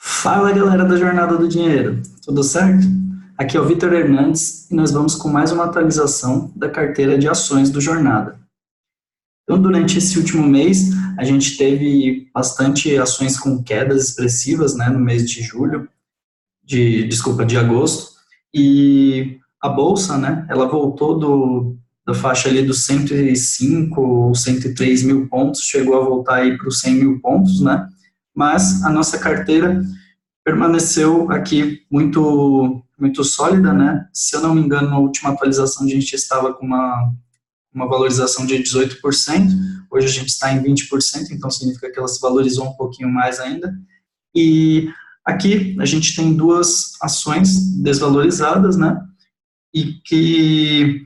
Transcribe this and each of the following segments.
Fala galera da Jornada do Dinheiro, tudo certo? Aqui é o Vitor Hernandes e nós vamos com mais uma atualização da carteira de ações do Jornada. Então, durante esse último mês, a gente teve bastante ações com quedas expressivas, né, no mês de julho, de agosto, e a bolsa, né, ela voltou da faixa ali dos 105 ou 103 mil pontos, chegou a voltar aí para os 100 mil pontos, né, mas a nossa carteira permaneceu aqui muito sólida, né? Se eu não me engano, na última atualização a gente estava com uma valorização de 18%, hoje a gente está em 20%, então significa que ela se valorizou um pouquinho mais ainda. E aqui a gente tem duas ações desvalorizadas, né? E que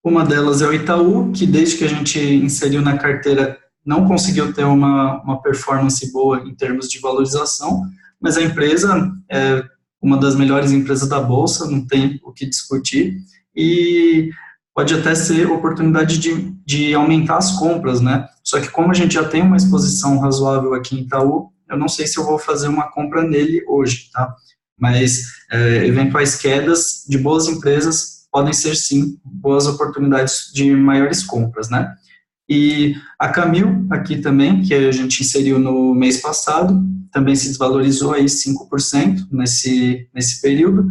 uma delas é o Itaú, que desde que a gente inseriu na carteira não conseguiu ter uma performance boa em termos de valorização, mas a empresa é uma das melhores empresas da Bolsa, não tem o que discutir, e pode até ser oportunidade de aumentar as compras, né? Só que como a gente já tem uma exposição razoável aqui em Itaú, eu não sei se eu vou fazer uma compra nele hoje, tá? Mas eventuais quedas de boas empresas podem ser, sim, boas oportunidades de maiores compras, né? E a Camil, aqui também, que a gente inseriu no mês passado, também se desvalorizou aí 5% nesse período,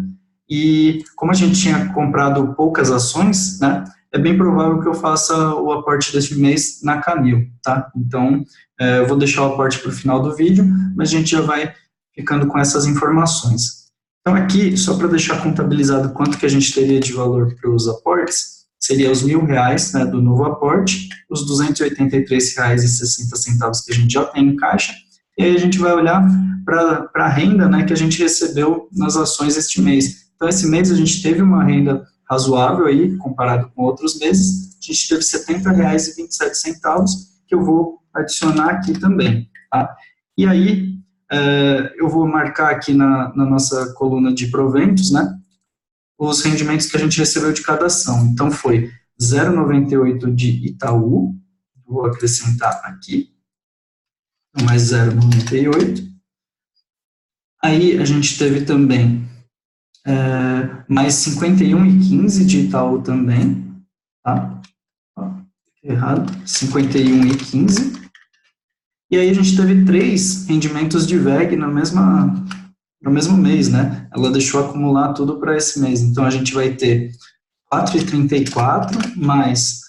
e como a gente tinha comprado poucas ações, né, é bem provável que eu faça o aporte deste mês na Camil, tá? Então, eu vou deixar o aporte para o final do vídeo, mas a gente já vai ficando com essas informações. Então, aqui, só para deixar contabilizado quanto que a gente teria de valor para os aportes, seria os R$1.000, né, do novo aporte, os R$283,60 que a gente já tem em caixa, e aí a gente vai olhar para a renda, né, que a gente recebeu nas ações este mês. Então, esse mês a gente teve uma renda razoável aí, comparado com outros meses, a gente teve R$70,27, que eu vou adicionar aqui também, tá? E aí, eu vou marcar aqui na nossa coluna de proventos, né, os rendimentos que a gente recebeu de cada ação. Então, foi 0,98 de Itaú, vou acrescentar aqui, mais 0,98. Aí, a gente teve também mais 51,15 de Itaú também, tá? Errado, 51,15. E aí, a gente teve 3 rendimentos de VEG no mesmo mês, né? Ela deixou acumular tudo para esse mês. Então, a gente vai ter 4,34 mais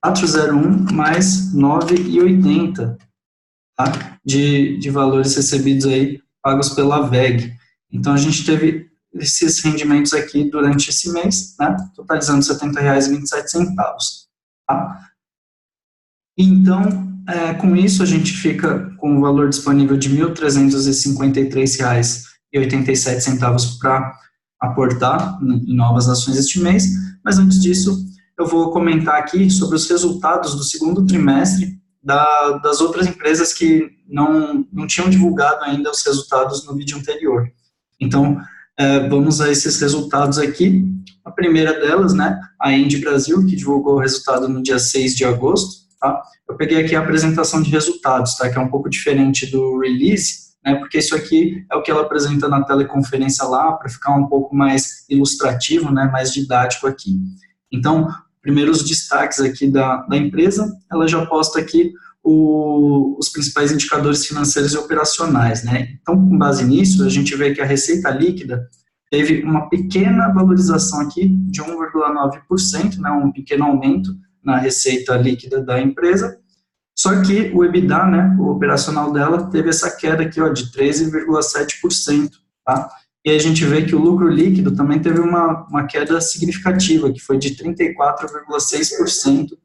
4,01 mais 9,80, tá? De valores recebidos aí, pagos pela VEG. Então, a gente teve esses rendimentos aqui durante esse mês, né? Totalizando R$70,27, tá? Então, com isso, a gente fica com o valor disponível de R$1.353,87 para aportar em novas ações este mês, mas antes disso, eu vou comentar aqui sobre os resultados do segundo trimestre das outras empresas que não tinham divulgado ainda os resultados no vídeo anterior. Então, vamos a esses resultados aqui. A primeira delas, né, a Engie Brasil, que divulgou o resultado no dia 6 de agosto, tá? Eu peguei aqui a apresentação de resultados, tá? Que é um pouco diferente do release, né? Porque isso aqui é o que ela apresenta na teleconferência lá, para ficar um pouco mais ilustrativo, né? Mais didático aqui. Então, primeiro os destaques aqui da empresa, ela já posta aqui os principais indicadores financeiros e operacionais, né? Então, com base nisso, a gente vê que a receita líquida teve uma pequena valorização aqui de 1,9%, né? Um pequeno aumento na receita líquida da empresa, só que o EBITDA, né, o operacional dela, teve essa queda aqui, ó, de 13,7%, tá? E aí a gente vê que o lucro líquido também teve uma queda significativa, que foi de 34,6%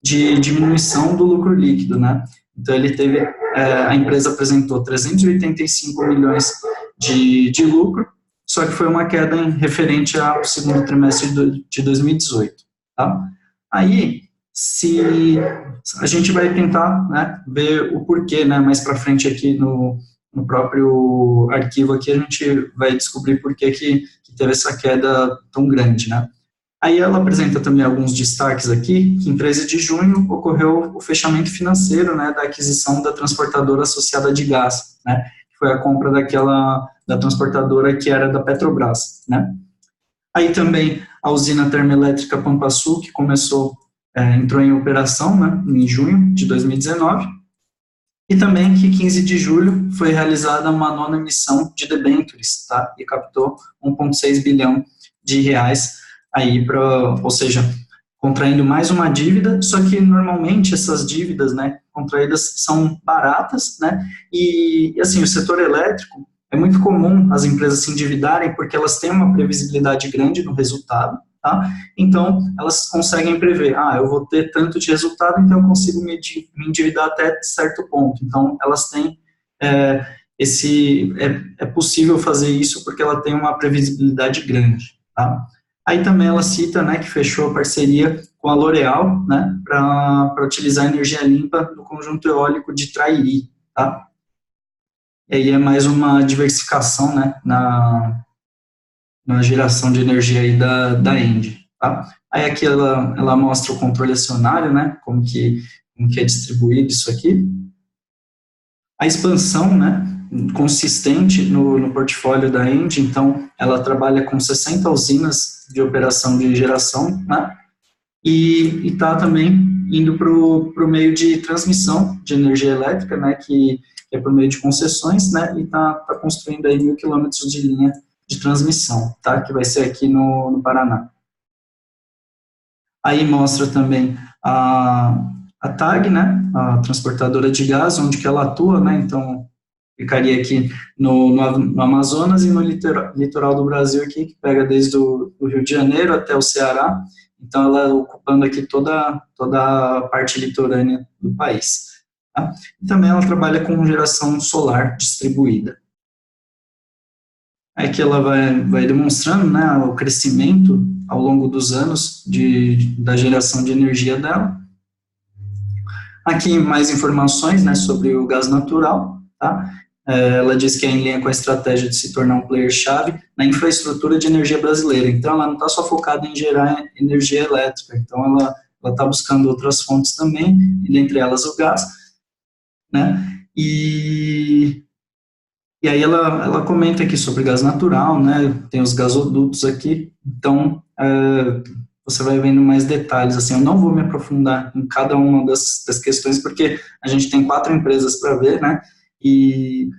de diminuição do lucro líquido, né? Então ele teve, a empresa apresentou 385 milhões de lucro, só que foi uma queda referente ao segundo trimestre de 2018, tá? Aí, se a gente vai tentar, né, ver o porquê, né, mais para frente aqui no próprio arquivo aqui, a gente vai descobrir por que teve essa queda tão grande, né. Aí ela apresenta também alguns destaques aqui, que em 13 de junho ocorreu o fechamento financeiro, né, da aquisição da transportadora associada de gás, né, que foi a compra da transportadora que era da Petrobras, né? Aí também a usina termoelétrica Pampa Sul, que entrou em operação, né, em junho de 2019, e também que 15 de julho foi realizada uma nona emissão de debêntures, tá, e captou 1,6 bilhão de reais aí ou seja, contraindo mais uma dívida, só que normalmente essas dívidas, né, contraídas são baratas, né, e assim, o setor elétrico, é muito comum as empresas se endividarem porque elas têm uma previsibilidade grande no resultado, tá, então elas conseguem prever, eu vou ter tanto de resultado, então eu consigo me endividar até certo ponto, então elas têm, é possível fazer isso porque ela tem uma previsibilidade grande, tá. Aí também ela cita, né, que fechou a parceria com a L'Oréal, né, para utilizar energia limpa no conjunto eólico de Trairi, tá? E aí é mais uma diversificação, né, na geração de energia aí da ENGIE, tá? Aí aqui ela mostra o controle acionário, né, como que é distribuído isso aqui. A expansão, né, consistente no portfólio da ENGIE, então ela trabalha com 60 usinas de operação de geração, né, e está também indo para o meio de transmissão de energia elétrica, né, que é por meio de concessões, né, e está construindo aí 1.000 quilômetros de linha de transmissão, tá, que vai ser aqui no Paraná. Aí mostra também a TAG, né, a transportadora de gás, onde que ela atua, né, então ficaria aqui no Amazonas e no litoral do Brasil aqui, que pega desde o Rio de Janeiro até o Ceará, então ela ocupando aqui toda a parte litorânea do país. Tá? E também ela trabalha com geração solar distribuída. Aqui ela vai demonstrando, né, o crescimento ao longo dos anos da geração de energia dela. Aqui mais informações, né, sobre o gás natural, tá? Ela diz que é em linha com a estratégia de se tornar um player-chave na infraestrutura de energia brasileira. Então, ela não está só focada em gerar energia elétrica, então ela está buscando outras fontes também, e dentre elas o gás, né? E aí ela comenta aqui sobre gás natural, né? Tem os gasodutos aqui, então você vai vendo mais detalhes, assim, eu não vou me aprofundar em cada uma das questões, porque a gente tem 4 empresas para ver, né, e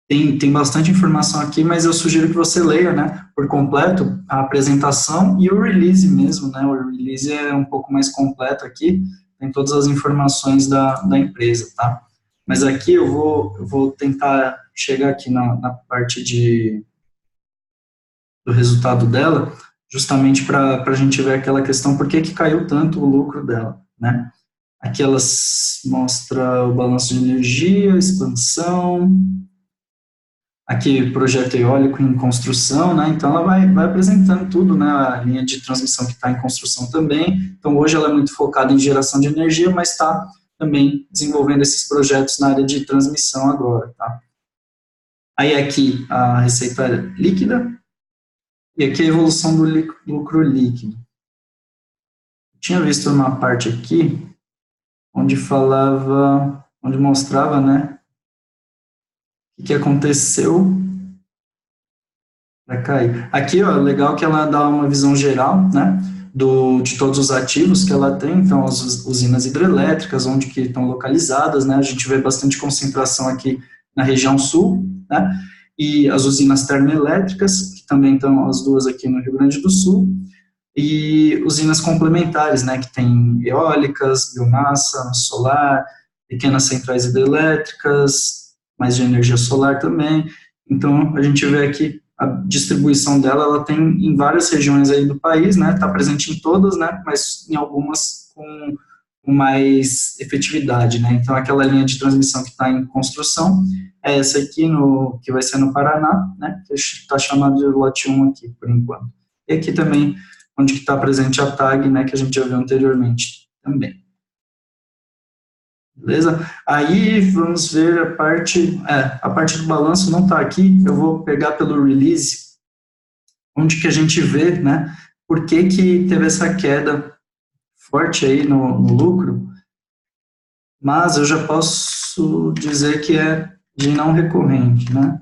tem bastante informação aqui, mas eu sugiro que você leia, né, por completo, a apresentação e o release mesmo, né, o release é um pouco mais completo aqui, tem todas as informações da empresa, tá, mas aqui eu vou tentar chegar aqui na parte do resultado dela, justamente para a gente ver aquela questão, por que caiu tanto o lucro dela, né? Aqui ela mostra o balanço de energia, expansão, aqui projeto eólico em construção, né? Então ela vai apresentando tudo, né? A linha de transmissão que está em construção também. Então hoje ela é muito focada em geração de energia, mas está também desenvolvendo esses projetos na área de transmissão agora, tá? Aí aqui a receita líquida, e aqui a evolução do lucro líquido. Eu tinha visto uma parte aqui, onde mostrava, né, o que aconteceu para cair. Aqui, ó, legal que ela dá uma visão geral, né, de todos os ativos que ela tem, então as usinas hidrelétricas, onde que estão localizadas, né, a gente vê bastante concentração aqui na região sul, né, e as usinas termoelétricas, que também estão as duas aqui no Rio Grande do Sul, e usinas complementares, né, que tem eólicas, biomassa, solar, pequenas centrais hidrelétricas, mais de energia solar também. Então, a gente vê aqui a distribuição dela, ela tem em várias regiões aí do país, né, está presente em todas, né, mas em algumas com mais efetividade, né, então aquela linha de transmissão que está em construção é essa aqui, que vai ser no Paraná, né, que está chamado de lote 1 aqui, por enquanto. E aqui também, onde está presente a TAG, né, que a gente já viu anteriormente também. Beleza? Aí vamos ver a parte do balanço não está aqui, eu vou pegar pelo release, onde que a gente vê, né, por que teve essa queda forte aí no lucro, mas eu já posso dizer que é de não recorrente, né?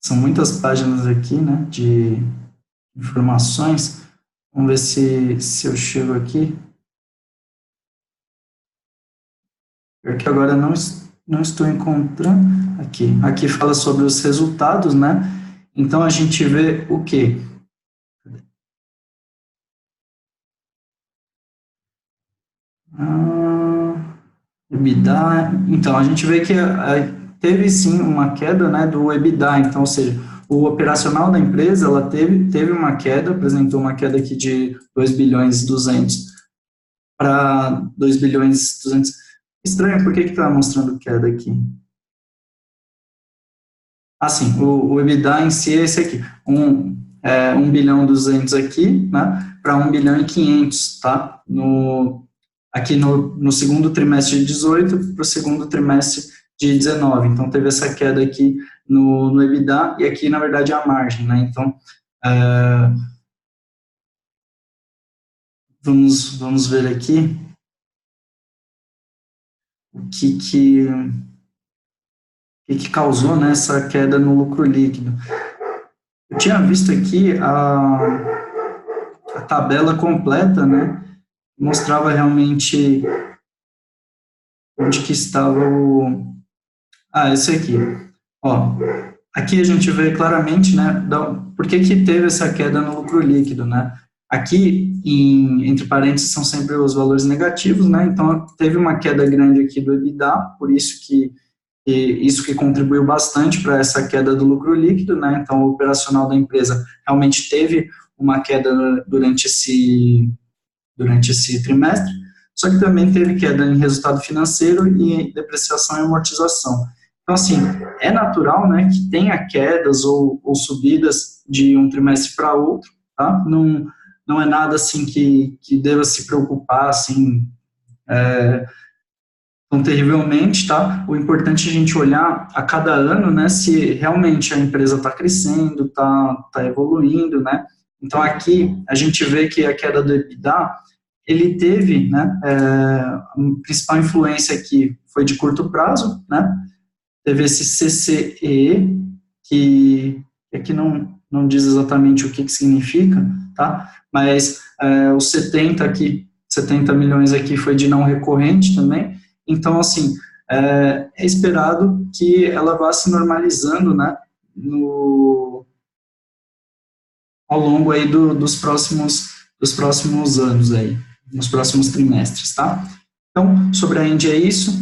São muitas páginas aqui, né, de informações. Vamos ver se eu chego aqui. Porque agora não estou encontrando. Aqui fala sobre os resultados, né? Então a gente vê o quê? EBITDA. Então a gente vê que teve sim uma queda, né, do EBITDA. Então, ou seja, o operacional da empresa ela teve uma queda, apresentou uma queda aqui de 2 bilhões e 200 para 2 bilhões e 200. Estranho, por que está mostrando queda aqui? Assim, o EBITDA em si é esse aqui, 1 bilhão e 200 aqui, né, para 1 bilhão e 500, tá? Aqui no segundo trimestre de 18 para o segundo trimestre de 19. Então, teve essa queda aqui no EBITDA e aqui, na verdade, é a margem, né? Então, é, vamos ver aqui o que causou, né, essa queda no lucro líquido. Eu tinha visto aqui a tabela completa, né? Mostrava realmente onde que estava o... Esse aqui. Ó, aqui a gente vê claramente, né, por que teve essa queda no lucro líquido, né? Aqui, entre parênteses, são sempre os valores negativos, né? Então, teve uma queda grande aqui do EBITDA, por isso que contribuiu bastante para essa queda do lucro líquido, né? Então, o operacional da empresa realmente teve uma queda durante esse trimestre, só que também teve queda em resultado financeiro e depreciação e amortização. Então, assim, é natural, né, que tenha quedas ou subidas de um trimestre para outro, tá? Não é nada, assim, que deva se preocupar, assim, tão terrivelmente, tá? O importante é a gente olhar a cada ano, né, se realmente a empresa está crescendo, tá evoluindo, né? Então, aqui, a gente vê que a queda do EBITDA, ele teve, né, a principal influência aqui foi de curto prazo, né? Teve esse CCE, que aqui não diz exatamente o que significa, tá? Mas os 70 milhões aqui foi de não recorrente também. Então, assim, é esperado que ela vá se normalizando, né, ao longo aí dos próximos anos aí, nos próximos trimestres, tá? Então, sobre a Índia é isso.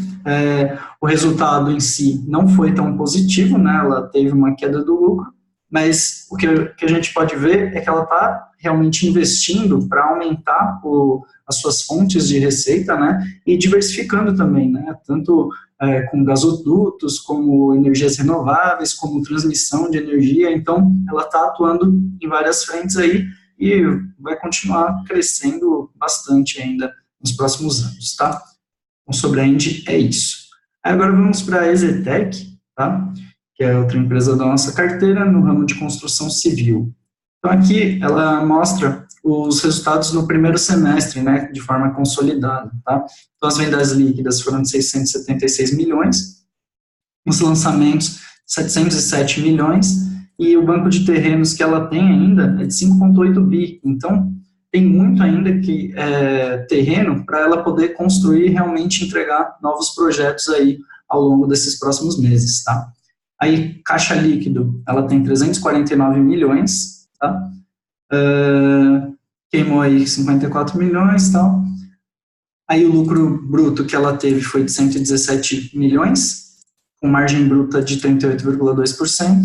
O resultado em si não foi tão positivo, né? Ela teve uma queda do lucro, mas o que a gente pode ver é que ela está realmente investindo para aumentar as suas fontes de receita, né? E diversificando também, né? Tanto com gasodutos, como energias renováveis, como transmissão de energia. Então, ela está atuando em várias frentes aí e vai continuar crescendo bastante ainda nos próximos anos, tá? Então, sobre a Indy é isso. Aí agora vamos para a Exetec, tá? Que é outra empresa da nossa carteira no ramo de construção civil. Então, aqui ela mostra os resultados no primeiro semestre, né, de forma consolidada, tá? Então, as vendas líquidas foram de 676 milhões, os lançamentos 707 milhões, e o banco de terrenos que ela tem ainda é de 5,8 bi. Então, tem muito ainda terreno para ela poder construir e realmente entregar novos projetos aí ao longo desses próximos meses, tá? Aí, caixa líquido, ela tem 349 milhões, tá? Queimou aí 54 milhões e tal. Aí o lucro bruto que ela teve foi de 117 milhões, com margem bruta de 38,2%,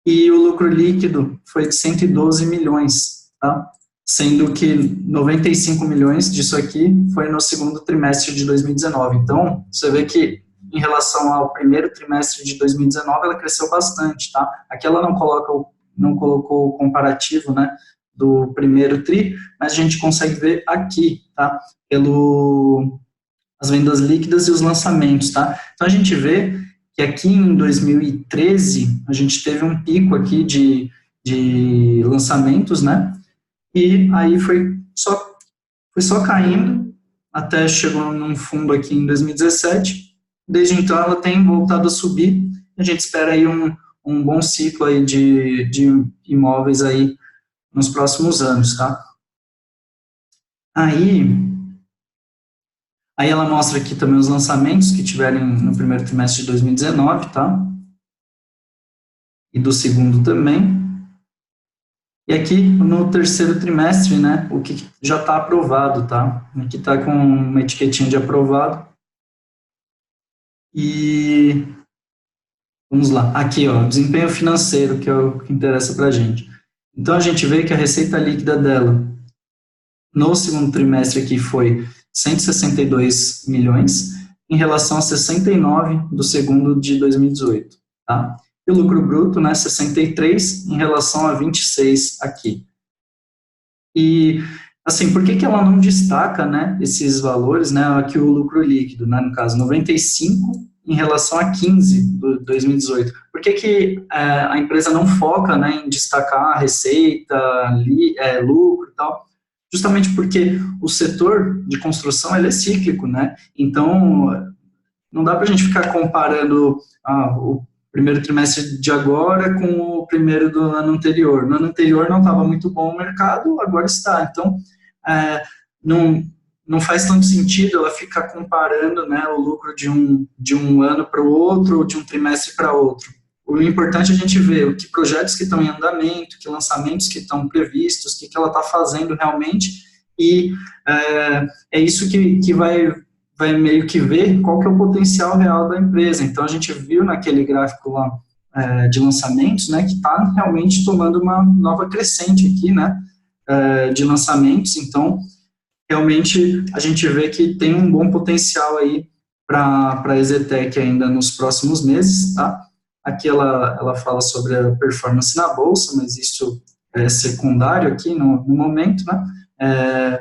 e o lucro líquido foi de 112 milhões, tá? Sendo que 95 milhões disso aqui foi no segundo trimestre de 2019. Então, você vê que em relação ao primeiro trimestre de 2019, ela cresceu bastante, tá? Aqui ela não colocou o comparativo, né, do primeiro tri, mas a gente consegue ver aqui, tá? As vendas líquidas e os lançamentos, tá? Então, a gente vê que aqui em 2013, a gente teve um pico aqui de lançamentos, né? E aí foi só caindo, até chegou num fundo aqui em 2017. Desde então ela tem voltado a subir. A gente espera aí um bom ciclo aí de imóveis aí nos próximos anos, tá? Aí ela mostra aqui também os lançamentos que tiveram no primeiro trimestre de 2019, tá? E do segundo também. E aqui no terceiro trimestre, né, o que já está aprovado, tá? Aqui está com uma etiquetinha de aprovado. E vamos lá, aqui ó, desempenho financeiro, que é o que interessa para a gente. Então a gente vê que a receita líquida dela no segundo trimestre aqui foi 162 milhões, em relação a 69 do segundo de 2018, tá? E o lucro bruto, né, 63 em relação a 26 aqui. E, assim, por que que ela não destaca, né, esses valores, né, aqui o lucro líquido, né, no caso, 95 em relação a 15 do 2018? Por que que a empresa não foca, né, em destacar a receita, lucro e tal? Justamente porque o setor de construção, ele é cíclico, né, então não dá para a gente ficar comparando o primeiro trimestre de agora com o primeiro do ano anterior. No ano anterior não estava muito bom o mercado, agora está. Então, não, não faz tanto sentido ela ficar comparando, né, o lucro de um ano para o outro, ou de um trimestre para outro. O importante é a gente ver o que projetos que estão em andamento, que lançamentos que estão previstos, o que ela está fazendo realmente, e é isso que vai meio que ver qual que é o potencial real da empresa. Então, a gente viu naquele gráfico lá de lançamentos, né, que está realmente tomando uma nova crescente aqui, né, de lançamentos. Então, realmente, a gente vê que tem um bom potencial aí para a EZTEC ainda nos próximos meses, tá? Aqui ela fala sobre a performance na bolsa, mas isso é secundário aqui no momento, né?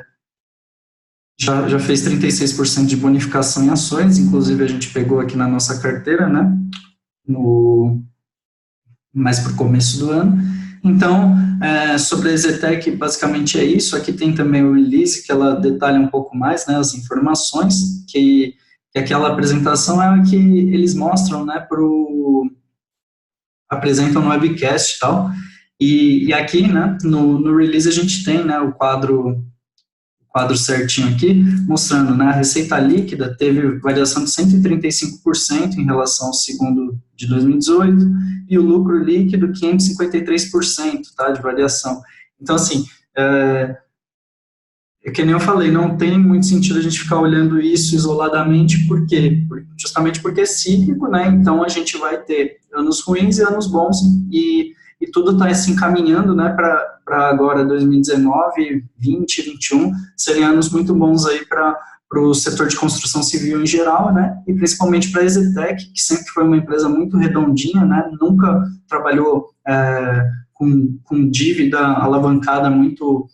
Já fez 36% de bonificação em ações, inclusive a gente pegou aqui na nossa carteira, né, mais para o começo do ano. Então, sobre a EZTEC, basicamente é isso. Aqui tem também o release, que ela detalha um pouco mais, né, as informações, que aquela apresentação é a que eles mostram, né, apresentam no webcast e tal. E aqui, né, no release a gente tem, né, o quadro certinho aqui, mostrando, né, a receita líquida teve variação de 135% em relação ao segundo de 2018, e o lucro líquido 553%, tá, de variação. Então, assim, que nem eu falei, não tem muito sentido a gente ficar olhando isso isoladamente, por quê? Justamente porque é cíclico, né, então a gente vai ter anos ruins e anos bons, e tudo está se encaminhando, né, para agora 2019, 20, 21, serem anos muito bons aí para o setor de construção civil em geral, né, e principalmente para a EZTEC, que sempre foi uma empresa muito redondinha, né, nunca trabalhou com dívida alavancada muito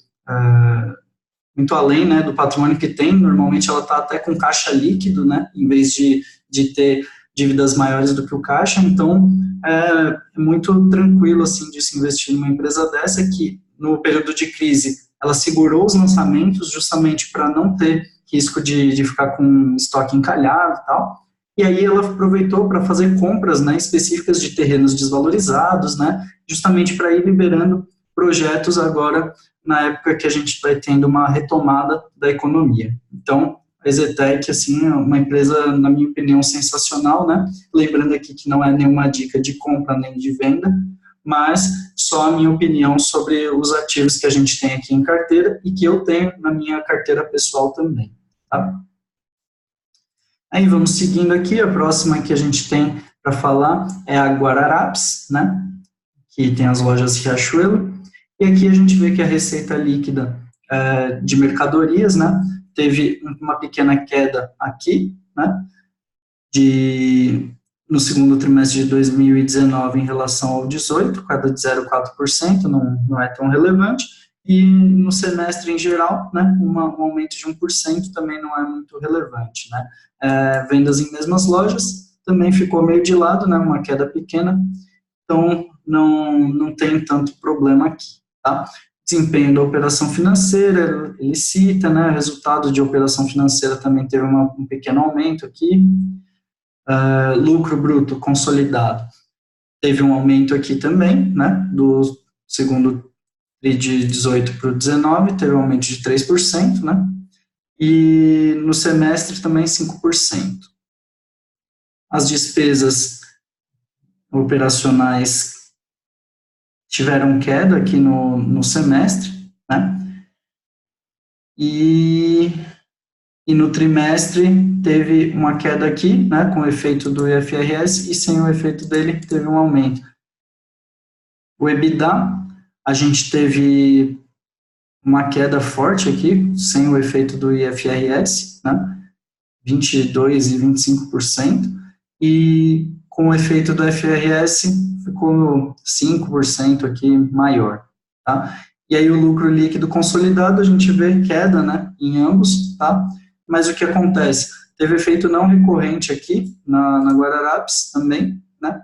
além, né, do patrimônio que tem. Normalmente ela está até com caixa líquido, né, em vez de ter dívidas maiores do que o caixa. Então, é muito tranquilo, assim, de se investir numa empresa dessa, que no período de crise ela segurou os lançamentos justamente para não ter risco de ficar com estoque encalhado e tal. E aí ela aproveitou para fazer compras, né, específicas de terrenos desvalorizados, né, justamente para ir liberando projetos agora na época que a gente vai tendo uma retomada da economia. Então, a EZTEC, assim, é uma empresa, na minha opinião, sensacional, né? Lembrando aqui que não é nenhuma dica de compra nem de venda, mas só a minha opinião sobre os ativos que a gente tem aqui em carteira e que eu tenho na minha carteira pessoal também, tá? Aí vamos seguindo aqui, a próxima que a gente tem para falar é a Guararapes, né? Que tem as lojas Riachuelo. E aqui a gente vê que a receita líquida de mercadorias, né, teve uma pequena queda aqui, né, no segundo trimestre de 2019 em relação ao 18, queda de 0,4%, não é tão relevante, e no semestre em geral, né, um aumento de 1% também não é muito relevante, né. Vendas em mesmas lojas também ficou meio de lado, né, uma queda pequena, então não tem tanto problema aqui. Tá? desempenho da operação financeira, ele cita, né, o resultado de operação financeira também teve um pequeno aumento aqui, lucro bruto consolidado teve um aumento aqui também, né, do segundo tri de 18 para o 19, teve um aumento de 3%, né, e no semestre também 5%. As despesas operacionais tiveram queda aqui no semestre, né, e no trimestre teve uma queda aqui, né, com o efeito do IFRS, e sem o efeito dele teve um aumento. O EBITDA, a gente teve uma queda forte aqui, sem o efeito do IFRS, né, 22% e 25%, e com o efeito do IFRS ficou 5% aqui maior, tá? E aí o lucro líquido consolidado, a gente vê queda, né, em ambos, tá? Mas o que acontece? Teve efeito não recorrente aqui, na Guararapes também, né,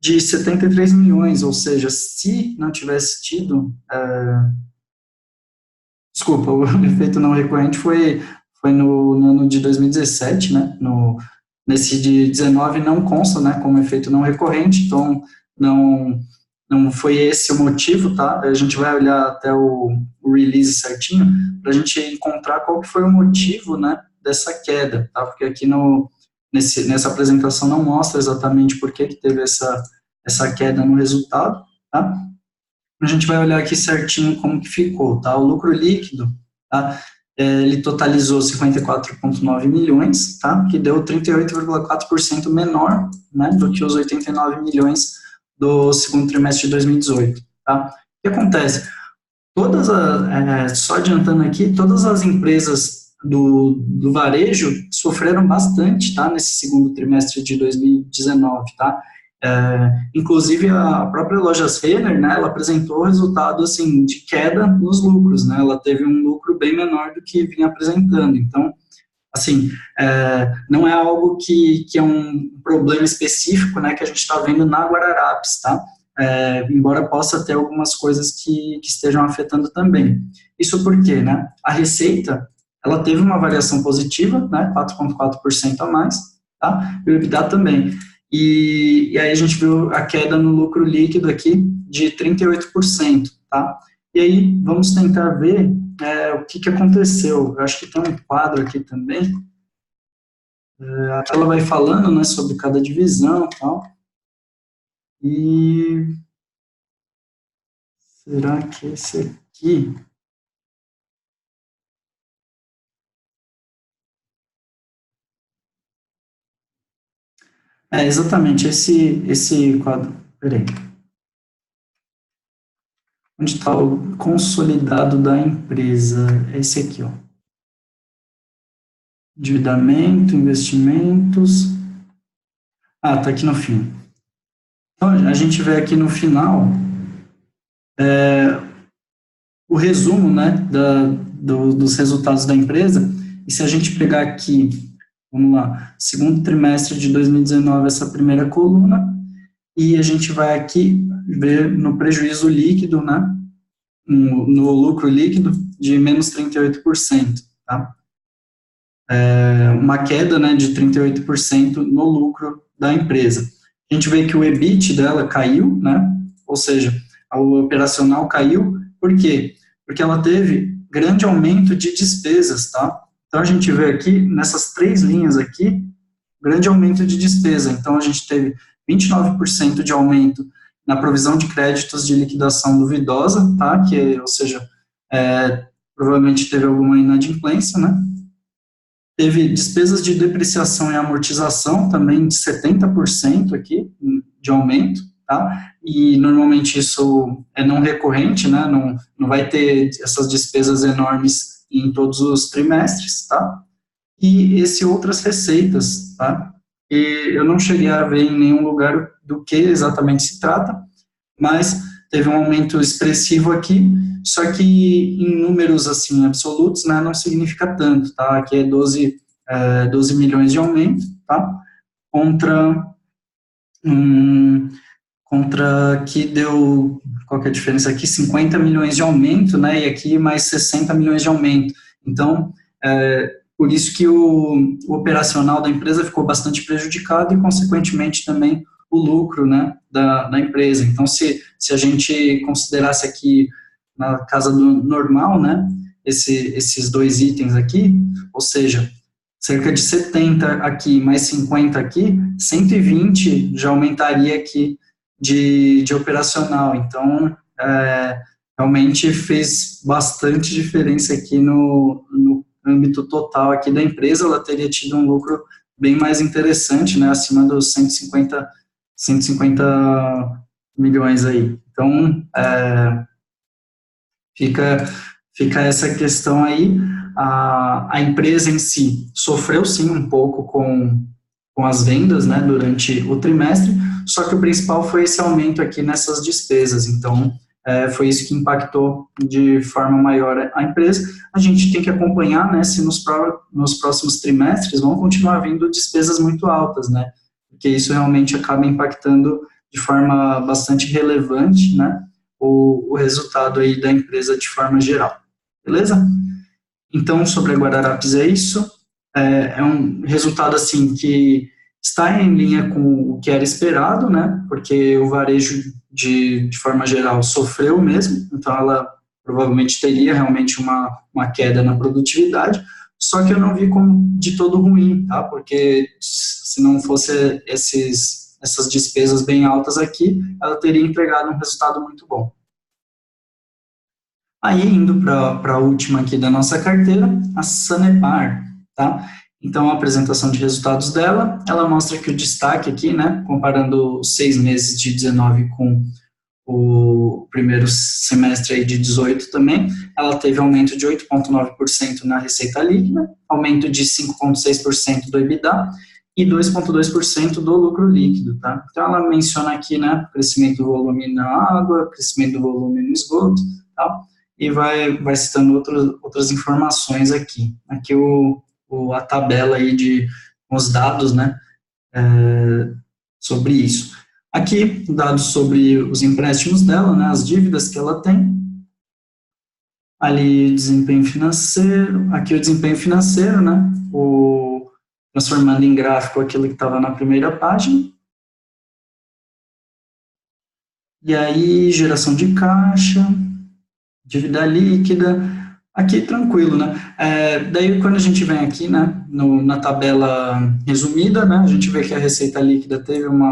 de 73 milhões, ou seja, se não tivesse tido, desculpa, o efeito não recorrente foi no ano de 2017, né, nesse de 19 não consta, né, como efeito não recorrente, então não foi esse o motivo, tá? A gente vai olhar até o release certinho, para a gente encontrar qual que foi o motivo, né, dessa queda, tá? Porque aqui nessa apresentação não mostra exatamente por que teve essa queda no resultado, tá? A gente vai olhar aqui certinho como que ficou, tá? O lucro líquido, tá? Ele totalizou 54,9 milhões, tá? Que deu 38,4% menor, né, do que os 89 milhões do segundo trimestre de 2018, tá? O que acontece? Só adiantando aqui, todas as empresas do varejo sofreram bastante, tá? Nesse segundo trimestre de 2019, tá? Inclusive a própria Lojas Renner, né, ela apresentou resultado assim, de queda nos lucros, né, ela teve um lucro bem menor do que vinha apresentando, então, assim, não é algo que é um problema específico, né, que a gente está vendo na Guararapes, tá, embora possa ter algumas coisas que estejam afetando também. Isso porque, né, a receita, ela teve uma variação positiva, né, 4,4% a mais, tá, e o EBITDA também. E aí a gente viu a queda no lucro líquido aqui de 38%, tá? E aí vamos tentar ver o que aconteceu. Eu acho que tem um quadro aqui também. A tela vai falando, né, sobre cada divisão e tal. E será que esse aqui... exatamente, esse quadro. Peraí. Onde está o consolidado da empresa? É esse aqui, ó. Endividamento, investimentos. Tá aqui no fim. Então, a gente vê aqui no final o resumo, né, dos resultados da empresa. E se a gente pegar aqui, vamos lá, segundo trimestre de 2019, essa primeira coluna, e a gente vai aqui ver no prejuízo líquido, né, no lucro líquido de menos 38%, tá? Uma queda, né, de 38% no lucro da empresa. A gente vê que o EBIT dela caiu, né, ou seja, o operacional caiu, por quê? Porque ela teve grande aumento de despesas, tá? Então, a gente vê aqui, nessas três linhas aqui, grande aumento de despesa. Então, a gente teve 29% de aumento na provisão de créditos de liquidação duvidosa, tá? Ou seja, provavelmente teve alguma inadimplência, né? Teve despesas de depreciação e amortização também de 70% aqui de aumento, tá? E normalmente isso é não recorrente, né? Não vai ter essas despesas enormes em todos os trimestres, tá? E outras receitas, tá? E eu não cheguei a ver em nenhum lugar do que exatamente se trata, mas teve um aumento expressivo aqui, só que em números assim absolutos, né, não significa tanto, tá? Aqui é 12 milhões de aumento, tá? Contra que deu qual que é a diferença aqui? 50 milhões de aumento, né, e aqui mais 60 milhões de aumento. Então, por isso que o operacional da empresa ficou bastante prejudicado e, consequentemente, também o lucro, né, da empresa. Então, se a gente considerasse aqui na casa do normal, né, esses dois itens aqui, ou seja, cerca de 70 aqui, mais 50 aqui, 120 já aumentaria aqui de operacional. Então, realmente fez bastante diferença aqui no âmbito total aqui da empresa. Ela teria tido um lucro bem mais interessante, né, acima dos 150 milhões aí. Então, fica essa questão aí. A empresa em si sofreu sim um pouco com as vendas, né, durante o trimestre, só que o principal foi esse aumento aqui nessas despesas. Então, foi isso que impactou de forma maior a empresa. A gente tem que acompanhar, né, se nos próximos trimestres vão continuar vindo despesas muito altas, né, porque isso realmente acaba impactando de forma bastante relevante, né, o resultado aí da empresa de forma geral. Beleza? Então, sobre a Guararapes é isso. É um resultado, assim, que está em linha com o que era esperado, né, porque o varejo, de forma geral, sofreu mesmo, então ela provavelmente teria realmente uma queda na produtividade, só que eu não vi como de todo ruim, tá, porque se não fosse essas despesas bem altas aqui, ela teria entregado um resultado muito bom. Aí, indo para a última aqui da nossa carteira, a Sanepar, tá? Então, a apresentação de resultados dela, ela mostra que o destaque aqui, né, comparando os 6 meses de 19 com o primeiro semestre aí de 18 também, ela teve aumento de 8,9% na receita líquida, aumento de 5,6% do EBITDA e 2,2% do lucro líquido, tá? Então, ela menciona aqui, né, crescimento do volume na água, crescimento do volume no esgoto, tá? E vai citando outras informações aqui. Aqui a tabela aí com os dados, né, sobre isso. Aqui, dados sobre os empréstimos dela, né, as dívidas que ela tem. Ali, desempenho financeiro. Aqui o desempenho financeiro, né, transformando em gráfico aquilo que estava na primeira página. E aí, geração de caixa, dívida líquida, aqui tranquilo, né? Daí, quando a gente vem aqui, né, na tabela resumida, né, a gente vê que a receita líquida teve um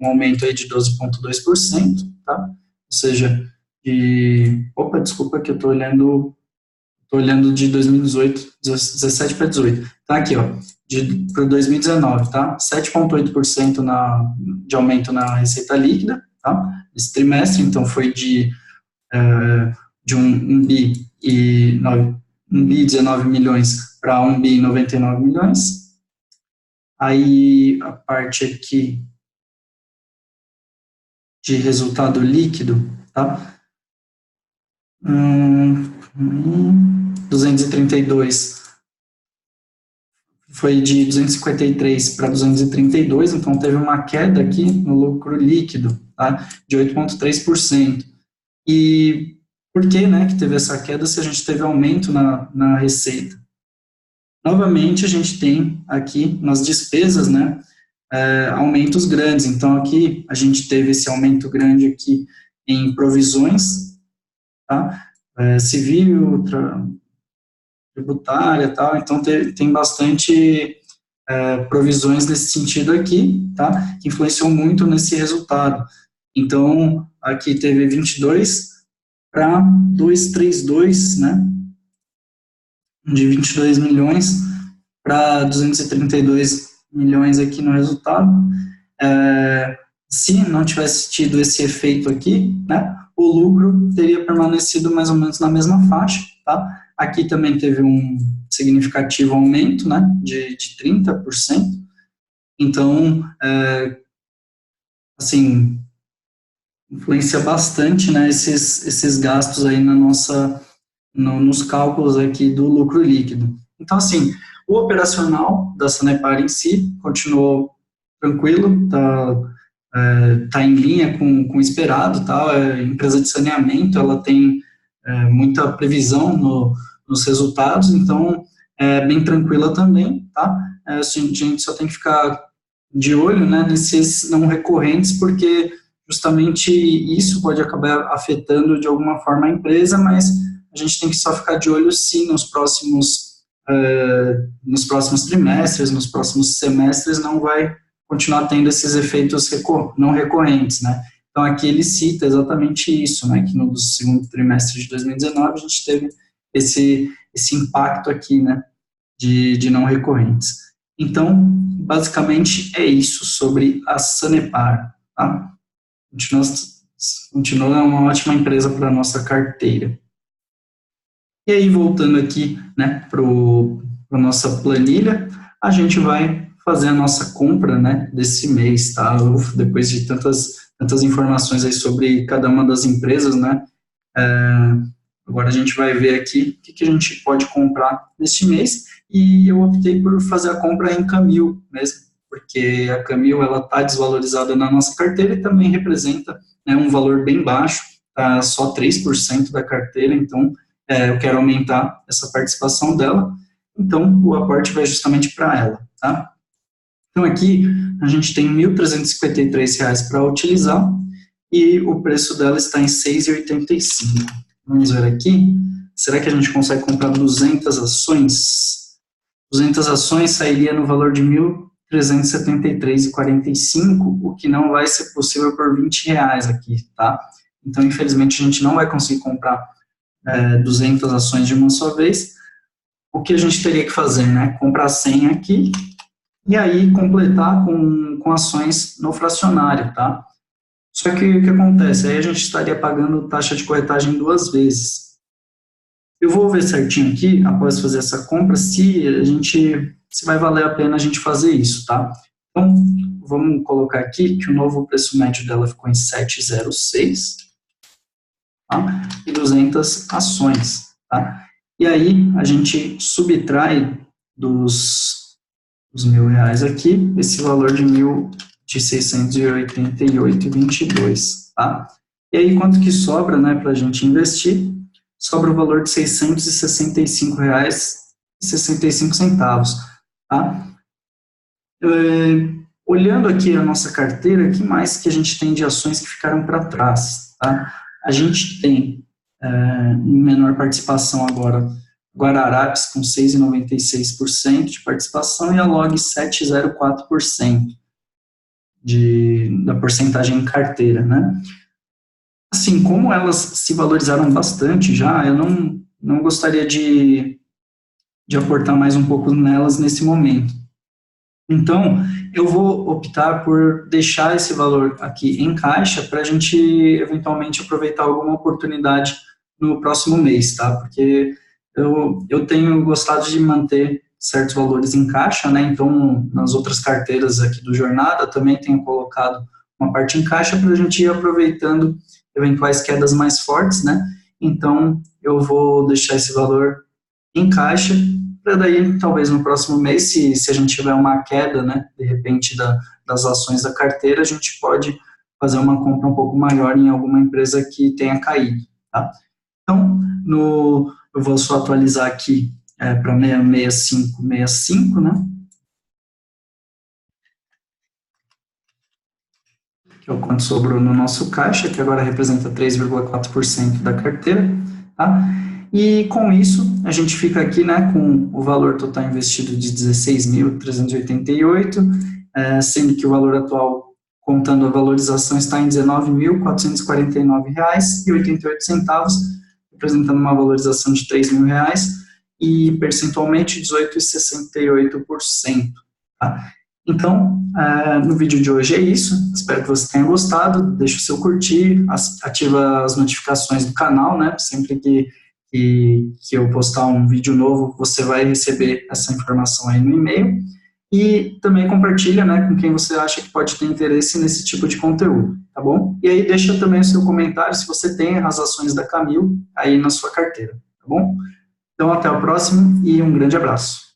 aumento aí de 12,2%, tá? Ou seja, desculpa que eu estou olhando de 2018, 17 para 18. Tá aqui, ó, para 2019, tá? 7,8% de aumento na receita líquida, tá? Esse trimestre, então, foi de 1 bi e 19 milhões para 1 bi e 99 milhões. Aí a parte aqui de resultado líquido, tá? 232 foi de 253 para 232, então teve uma queda aqui no lucro líquido, tá? De 8,3%. E por que, né, que teve essa queda se a gente teve aumento na receita? Novamente, a gente tem aqui nas despesas, né, aumentos grandes. Então, aqui a gente teve esse aumento grande aqui em provisões, tá? Civil, tributária, tal. Então, tem bastante provisões nesse sentido aqui, tá? Que influenciou muito nesse resultado. Então, aqui teve 22 para 232, né? De 22 milhões para 232 milhões aqui no resultado. Se não tivesse tido esse efeito aqui, né, o lucro teria permanecido mais ou menos na mesma faixa, tá? Aqui também teve um significativo aumento, né, de 30%. Então, assim, influencia bastante, né, esses gastos aí nos cálculos aqui do lucro líquido. Então, assim, o operacional da Sanepar em si continuou tranquilo, tá está em linha com o esperado, tá? A empresa de saneamento, ela tem muita previsão nos resultados, então é bem tranquila também, tá? A gente só tem que ficar de olho, né, nesses não recorrentes, porque justamente isso pode acabar afetando de alguma forma a empresa, mas a gente tem que só ficar de olho se nos próximos trimestres, nos próximos semestres, não vai continuar tendo esses efeitos não recorrentes, né? Então, aqui ele cita exatamente isso, né, que no segundo trimestre de 2019 a gente teve esse impacto aqui, né, de não recorrentes. Então, basicamente é isso sobre a Sanepar, tá? Continua uma ótima empresa para a nossa carteira. E aí, voltando aqui, né, para a nossa planilha, a gente vai fazer a nossa compra, né, desse mês, tá? Depois de tantas informações aí sobre cada uma das empresas, né, agora a gente vai ver aqui o que a gente pode comprar neste mês, e eu optei por fazer a compra em Camil mesmo, porque a Camil, ela está desvalorizada na nossa carteira e também representa, né, um valor bem baixo, tá? Só 3% da carteira, então eu quero aumentar essa participação dela, então o aporte vai justamente para ela, tá? Então aqui a gente tem R$ 1.353 para utilizar e o preço dela está em R$ 6,85. Vamos ver aqui, será que a gente consegue comprar 200 ações? 200 ações sairia no valor de R$ 1.373,45, o que não vai ser possível por R$ 20 aqui, tá? Então, infelizmente, a gente não vai conseguir comprar 200 ações de uma só vez. O que a gente teria que fazer, né? Comprar 100 aqui e aí completar com ações no fracionário, tá? Só que o que acontece? Aí a gente estaria pagando taxa de corretagem 2 vezes. Eu vou ver certinho aqui, após fazer essa compra, se vai valer a pena a gente fazer isso, tá? Então, vamos colocar aqui que o novo preço médio dela ficou em 7,06, tá? E 200 ações, tá? E aí, a gente subtrai dos R$ 1.000 aqui, esse valor de 688,22, tá? E aí, quanto que sobra, né, para a gente investir? Sobra o valor de R$ 665,65, tá? Olhando aqui a nossa carteira, o que mais que a gente tem de ações que ficaram para trás, tá? A gente tem menor participação agora, Guararapes com 6,96% de participação e a Log 7,04% da porcentagem em carteira, né? Assim, como elas se valorizaram bastante já, eu não gostaria de aportar mais um pouco nelas nesse momento. Então, eu vou optar por deixar esse valor aqui em caixa para a gente, eventualmente, aproveitar alguma oportunidade no próximo mês, tá? Porque eu tenho gostado de manter certos valores em caixa, né? Então, nas outras carteiras aqui do Jornada, também tenho colocado uma parte em caixa para a gente ir aproveitando eventuais quedas mais fortes, né? Então, eu vou deixar esse valor em caixa, para daí, talvez no próximo mês, se a gente tiver uma queda, né, de repente, das ações da carteira, a gente pode fazer uma compra um pouco maior em alguma empresa que tenha caído, tá? Então, eu vou só atualizar aqui para 66565, né? Que é o quanto sobrou no nosso caixa, que agora representa 3,4% da carteira, tá? E com isso, a gente fica aqui, né, com o valor total investido de 16.388, sendo que o valor atual, contando a valorização, está em R$ 19.449,88, representando uma valorização de R$ 3.000 e percentualmente 18,68%, tá? Então, no vídeo de hoje é isso, espero que você tenha gostado, deixa o seu curtir, ativa as notificações do canal, né, sempre que eu postar um vídeo novo, você vai receber essa informação aí no e-mail, e também compartilha, né, com quem você acha que pode ter interesse nesse tipo de conteúdo, tá bom? E aí deixa também o seu comentário se você tem as ações da Camil aí na sua carteira, tá bom? Então, até o próximo e um grande abraço.